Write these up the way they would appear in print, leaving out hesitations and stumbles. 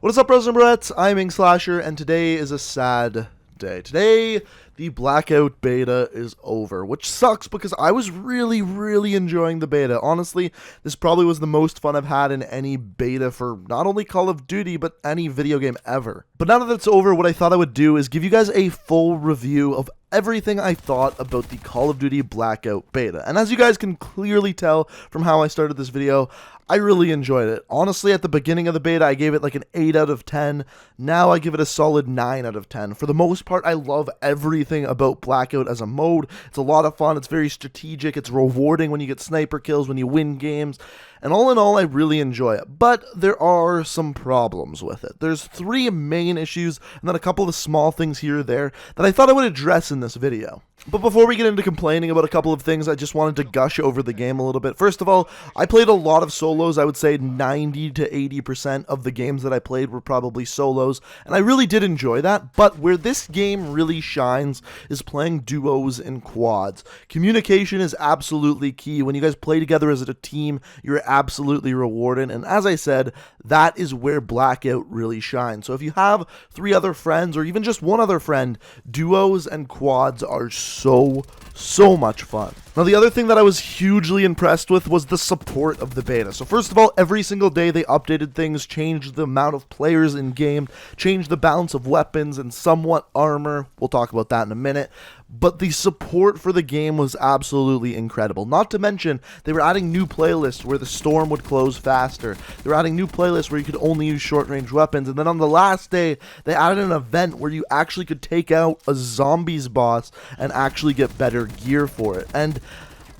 What is up, bros and broettes? I'm Inkslasher, and today is a sad day. Today, the Blackout Beta is over, which sucks because I was really enjoying the beta. Honestly, this probably was the most fun I've had in any beta for not only Call of Duty, but any video game ever. But now that it's over, what I thought I would do is give you guys a full review of everything I thought about the Call of Duty Blackout Beta. And as you guys can clearly tell from how I started this video, I really enjoyed it. Honestly, at the beginning of the beta, I gave it like an 8 out of 10. Now I give it a solid 9 out of 10. For the most part, I love everything about Blackout as a mode. It's a lot of fun. It's very strategic. It's rewarding when you get sniper kills, when you win games. And all in all, I really enjoy it. But there are some problems with it. There's 3 main issues and then a couple of small things here or there that I thought I would address in this video. But before we get into complaining about a couple of things, I just wanted to gush over the game a little bit. First of all, I played a lot of solos. I would say 90 to 80% of the games that I played were probably solos, and I really did enjoy that. But where this game really shines is playing duos and quads. Communication is absolutely key. When you guys play together as a team, you're absolutely rewarded, and as I said, that is where Blackout really shines. So if you have 3 other friends, or even just 1 other friend, duos and quads are so much fun. Now, the other thing that I was hugely impressed with was the support of the beta. So first of all, every single day they updated things, changed the amount of players in game, changed the balance of weapons and somewhat armor. We'll talk about that in a minute. But the support for the game was absolutely incredible. Not to mention, they were adding new playlists where the storm would close faster. They were adding new playlists where you could only use short-range weapons. And then on the last day, they added an event where you actually could take out a zombies boss and actually get better gear for it. And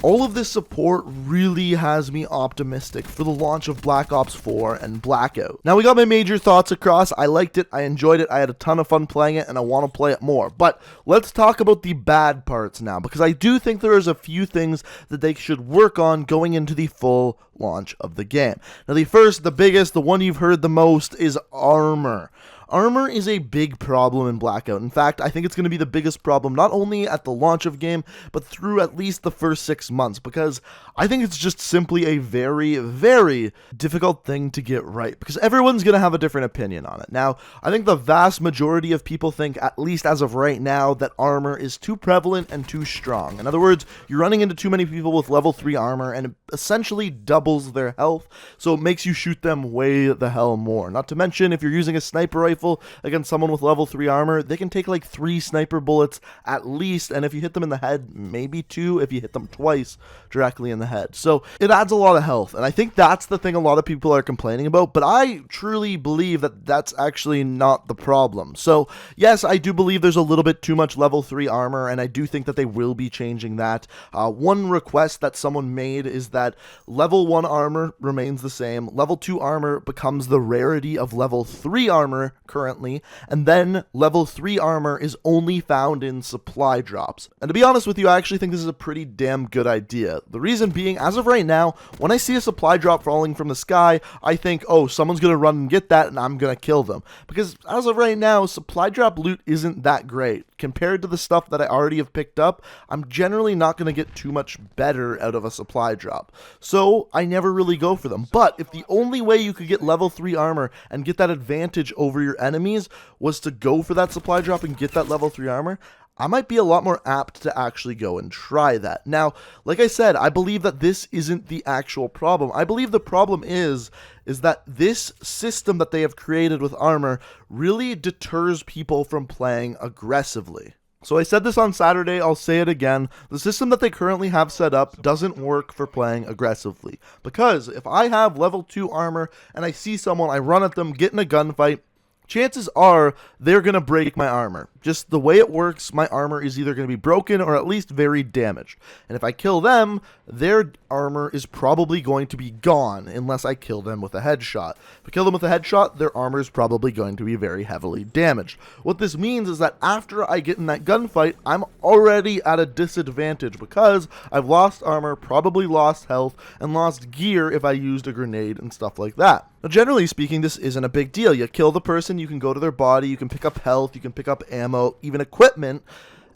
all of this support really has me optimistic for the launch of Black Ops 4 and Blackout. Now, we got my major thoughts across. I liked it, I enjoyed it, I had a ton of fun playing it, and I want to play it more. But let's talk about the bad parts now, because I do think there is a few things that they should work on going into the full launch of the game. Now, the first, the biggest, the one you've heard the most is armor. Armor is a big problem in Blackout. In fact, I think it's going to be the biggest problem not only at the launch of game, but through at least the first 6 months, because I think it's just simply a very difficult thing to get right, because everyone's going to have a different opinion on it. Now, I think the vast majority of people think, at least as of right now, that armor is too prevalent and too strong. In other words, you're running into too many people with level 3 armor, and it essentially doubles their health, so it makes you shoot them way the hell more. Not to mention, if you're using a sniper rifle against someone with level 3 armor, they can take like 3 sniper bullets at least, and if you hit them in the head, maybe 2 if you hit them twice directly in the head. So it adds a lot of health, and I think that's the thing a lot of people are complaining about, but I truly believe that that's actually not the problem. So yes, I do believe there's a little bit too much level 3 armor, and I do think that they will be changing that. One request that someone made is that level 1 armor remains the same, level 2 armor becomes the rarity of level 3 armor currently, and then level 3 armor is only found in supply drops. And to be honest with you, I actually think this is a pretty damn good idea. The reason being, as of right now, when I see a supply drop falling from the sky, I think, oh, someone's gonna run and get that and I'm gonna kill them. Because as of right now, supply drop loot isn't that great. Compared to the stuff that I already have picked up, I'm generally not gonna get too much better out of a supply drop. So I never really go for them. But if the only way you could get level 3 armor and get that advantage over your enemies was to go for that supply drop and get that level 3 armor, I might be a lot more apt to actually go and try that. Now, like I said, I believe that this isn't the actual problem. I believe the problem is that this system that they have created with armor really deters people from playing aggressively. So I said this on Saturday, I'll say it again, the system that they currently have set up doesn't work for playing aggressively. Because if I have level 2 armor and I see someone, I run at them, get in a gunfight, chances are they're going to break my armor. Just the way it works, my armor is either going to be broken or at least very damaged. And if I kill them, their armor is probably going to be gone unless I kill them with a headshot. If I kill them with a headshot, their armor is probably going to be very heavily damaged. What this means is that after I get in that gunfight, I'm already at a disadvantage because I've lost armor, probably lost health, and lost gear if I used a grenade and stuff like that. Now, generally speaking, this isn't a big deal. You kill the person, you can go to their body, you can pick up health, you can pick up ammo, even equipment,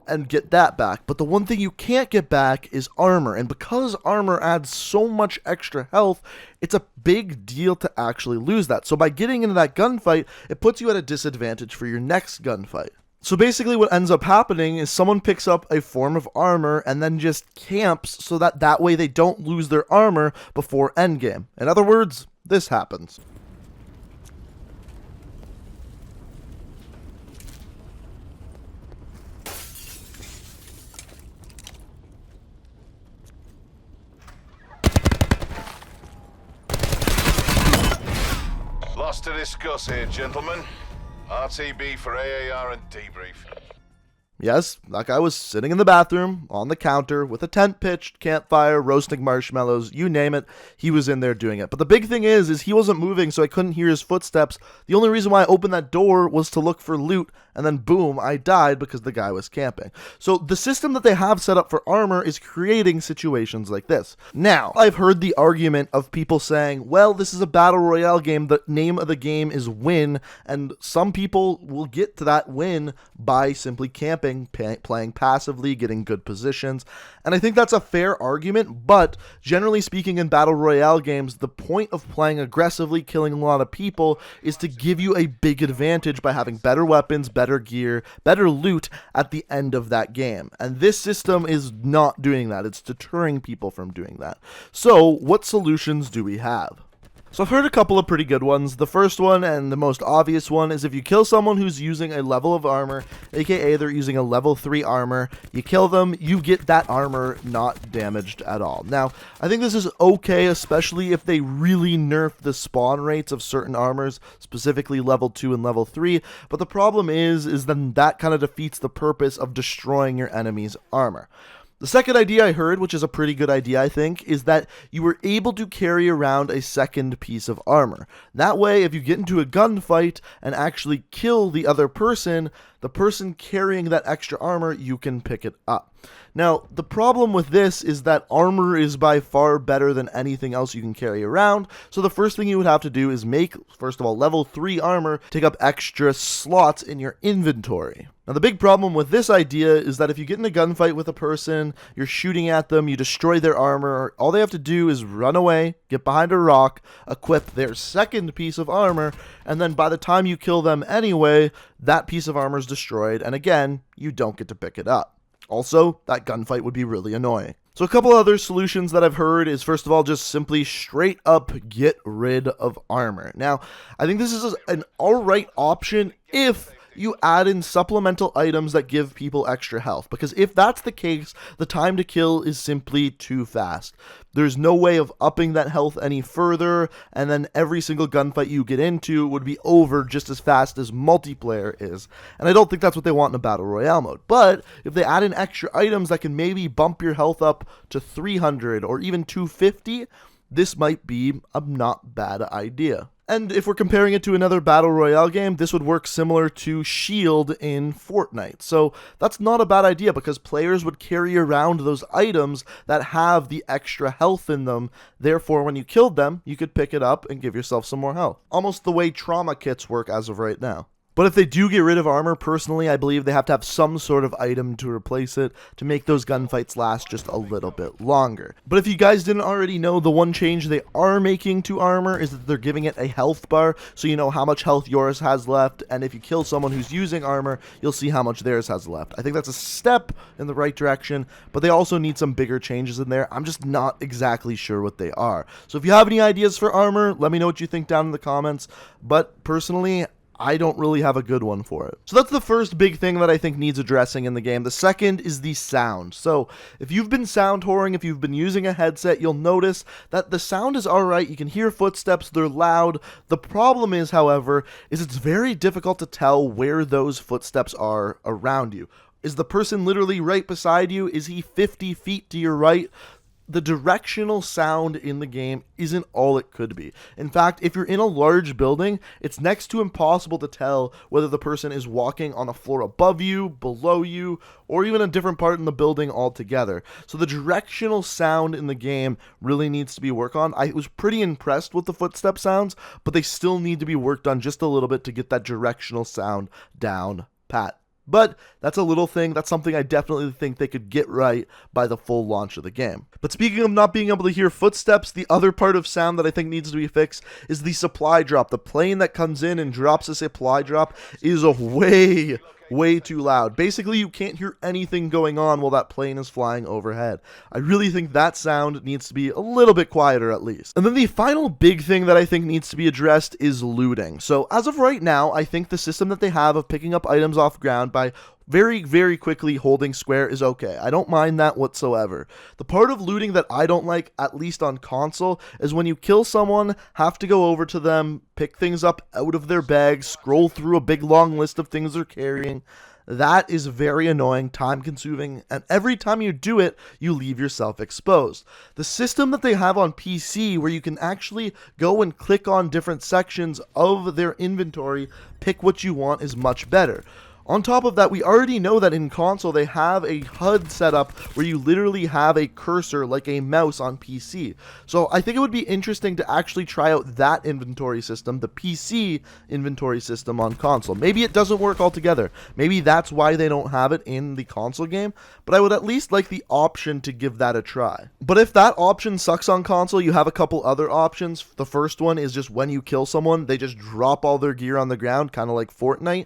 and get that back. But the one thing you can't get back is armor. And because armor adds so much extra health, it's a big deal to actually lose that. So by getting into that gunfight, it puts you at a disadvantage for your next gunfight. So basically what ends up happening is someone picks up a form of armor and then just camps so that way they don't lose their armor before endgame. In other words, this happens. Lots to discuss here, gentlemen. RTB for AAR and debrief. Yes, that guy was sitting in the bathroom, on the counter, with a tent pitched, campfire, roasting marshmallows, you name it, he was in there doing it. But the big thing is he wasn't moving, so I couldn't hear his footsteps. The only reason why I opened that door was to look for loot, and then boom, I died because the guy was camping. So the system that they have set up for armor is creating situations like this. Now, I've heard the argument of people saying, well, this is a battle royale game, the name of the game is win, and some people will get to that win by simply camping, playing passively, getting good positions, and I think that's a fair argument, but generally speaking in battle royale games, the point of playing aggressively, killing a lot of people, is to give you a big advantage by having better weapons, better gear, better loot at the end of that game, and this system is not doing that. It's deterring people from doing that. So what solutions do we have? So I've heard a couple of pretty good ones. The first one, and the most obvious one, is if you kill someone who's using a level of armor, aka they're using a level 3 armor, you kill them, you get that armor not damaged at all. Now, I think this is okay, especially if they really nerf the spawn rates of certain armors, specifically level 2 and level 3, but the problem is then that kind of defeats the purpose of destroying your enemy's armor. The second idea I heard, which is a pretty good idea I think, is that you were able to carry around a second piece of armor. That way, if you get into a gunfight and actually kill the other person, the person carrying that extra armor, you can pick it up. Now, the problem with this is that armor is by far better than anything else you can carry around, so the first thing you would have to do is make, first of all, level 3 armor take up extra slots in your inventory. Now, the big problem with this idea is that if you get in a gunfight with a person, you're shooting at them, you destroy their armor, all they have to do is run away, get behind a rock, equip their second piece of armor, and then by the time you kill them anyway, that piece of armor is destroyed, and again, you don't get to pick it up. Also, that gunfight would be really annoying. So a couple other solutions that I've heard is, first of all, just simply straight up get rid of armor. Now, I think this is an alright option if you add in supplemental items that give people extra health, because if that's the case, the time to kill is simply too fast. There's no way of upping that health any further, and then every single gunfight you get into would be over just as fast as multiplayer is, and I don't think that's what they want in a battle royale mode. But if they add in extra items that can maybe bump your health up to 300 or even 250, this might be a not bad idea. And if we're comparing it to another battle royale game, this would work similar to Shield in Fortnite. So that's not a bad idea, because players would carry around those items that have the extra health in them. Therefore, when you killed them, you could pick it up and give yourself some more health. Almost the way trauma kits work as of right now. But if they do get rid of armor, personally, I believe they have to have some sort of item to replace it to make those gunfights last just a little bit longer. But if you guys didn't already know, the one change they are making to armor is that they're giving it a health bar, so you know how much health yours has left, and if you kill someone who's using armor, you'll see how much theirs has left. I think that's a step in the right direction, but they also need some bigger changes in there. I'm just not exactly sure what they are. So if you have any ideas for armor, let me know what you think down in the comments, but personally, I don't really have a good one for it. So that's the first big thing that I think needs addressing in the game. The second is the sound. So if you've been sound whoring, if you've been using a headset, you'll notice that the sound is alright. You can hear footsteps, they're loud. The problem is, however, is it's very difficult to tell where those footsteps are around you. Is the person literally right beside you? Is he 50 feet to your right? The directional sound in the game isn't all it could be. In fact, if you're in a large building, it's next to impossible to tell whether the person is walking on a floor above you, below you, or even a different part in the building altogether. So the directional sound in the game really needs to be worked on. I was pretty impressed with the footstep sounds, but they still need to be worked on just a little bit to get that directional sound down pat. But that's a little thing. That's something I definitely think they could get right by the full launch of the game. But speaking of not being able to hear footsteps, the other part of sound that I think needs to be fixed is the supply drop. The plane that comes in and drops a supply drop is a way too loud. Basically, you can't hear anything going on while that plane is flying overhead. I really think that sound needs to be a little bit quieter at least. And then the final big thing that I think needs to be addressed is looting. So as of right now, I think the system that they have of picking up items off ground by very quickly holding square is okay. I don't mind that whatsoever. The part of looting that I don't like, at least on console, is when you kill someone, have to go over to them, pick things up out of their bags, scroll through a big long list of things they're carrying. That is very annoying, time consuming, and every time you do it, you leave yourself exposed. The system that they have on PC, where you can actually go and click on different sections of their inventory, pick what you want, is much better. On top of that, we already know that in console they have a HUD setup where you literally have a cursor like a mouse on PC. So I think it would be interesting to actually try out that inventory system, the PC inventory system on console. Maybe it doesn't work altogether. Maybe that's why they don't have it in the console game, but I would at least like the option to give that a try. But if that option sucks on console, you have a couple other options. The first one is just when you kill someone, they just drop all their gear on the ground, kind of like Fortnite.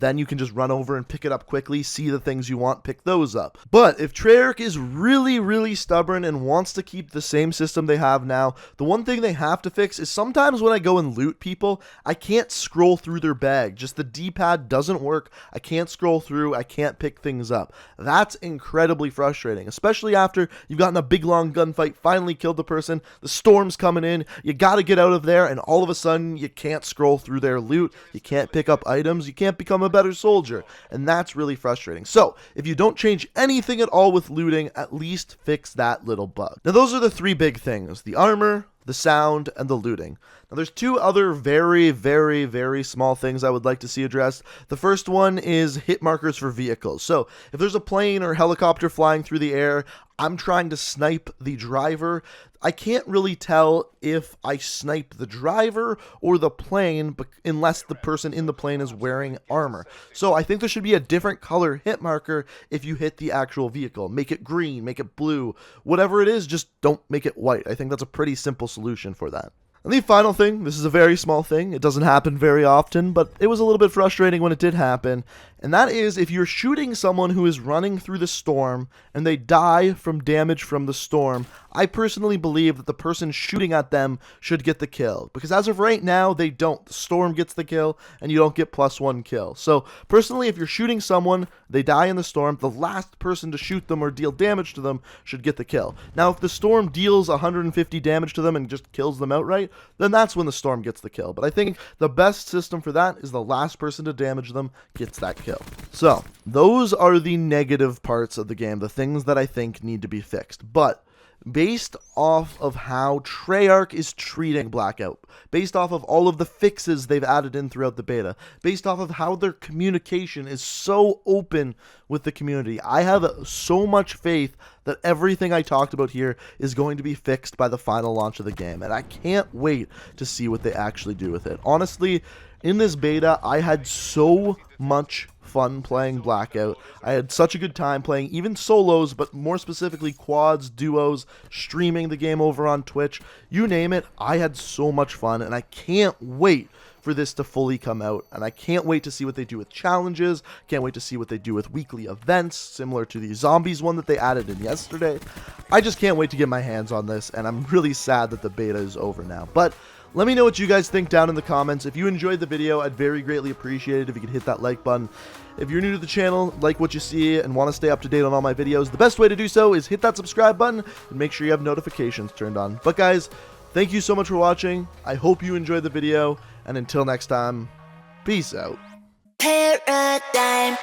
Then you can just run over and pick it up quickly, see the things you want, pick those up. But if Treyarch is really stubborn and wants to keep the same system they have now, the one thing they have to fix is sometimes when I go and loot people, I can't scroll through their bag. Just the D-pad doesn't work. I can't scroll through. I can't pick things up. That's incredibly frustrating, especially after you've gotten a big long gunfight, finally killed the person, the storm's coming in, you gotta get out of there, and all of a sudden you can't scroll through their loot, you can't pick up items, you can't become a better soldier, and that's really frustrating. So if you don't change anything at all with looting, at least fix that little bug. Now those are the three big things: the armor, the sound, and the looting. Now there's two other very small things I would like to see addressed. The first one is hit markers for vehicles. So if there's a plane or helicopter flying through the air, I'm trying to snipe the driver. I can't really tell if I snipe the driver or the plane unless the person in the plane is wearing armor. So I think there should be a different color hit marker if you hit the actual vehicle. Make it green, make it blue, whatever it is, just don't make it white. I think that's a pretty simple solution for that. And the final thing, this is a very small thing, it doesn't happen very often, but it was a little bit frustrating when it did happen, and that is if you're shooting someone who is running through the storm and they die from damage from the storm, I personally believe that the person shooting at them should get the kill, because as of right now, they don't. The storm gets the kill, and you don't get +1 kill. So personally, if you're shooting someone, they die in the storm, the last person to shoot them or deal damage to them should get the kill. Now, if the storm deals 150 damage to them and just kills them outright, then that's when the storm gets the kill. But I think the best system for that is the last person to damage them gets that kill. So those are the negative parts of the game, the things that I think need to be fixed. But based off of how Treyarch is treating Blackout, based off of all of the fixes they've added in throughout the beta, based off of how their communication is so open with the community, I have so much faith that everything I talked about here is going to be fixed by the final launch of the game, and I can't wait to see what they actually do with it. Honestly, in this beta, I had so much fun playing Blackout. I had such a good time playing even solos, but more specifically quads, duos, streaming the game over on Twitch. You name it, I had so much fun, and I can't wait for this to fully come out, and I can't wait to see what they do with challenges, can't wait to see what they do with weekly events, similar to the zombies one that they added in yesterday. I just can't wait to get my hands on this, and I'm really sad that the beta is over now. But let me know what you guys think down in the comments. If you enjoyed the video, I'd very greatly appreciate it if you could hit that like button. If you're new to the channel, like what you see, and want to stay up to date on all my videos, the best way to do so is hit that subscribe button and make sure you have notifications turned on. But guys, thank you so much for watching. I hope you enjoyed the video, and until next time, peace out. Paradigm.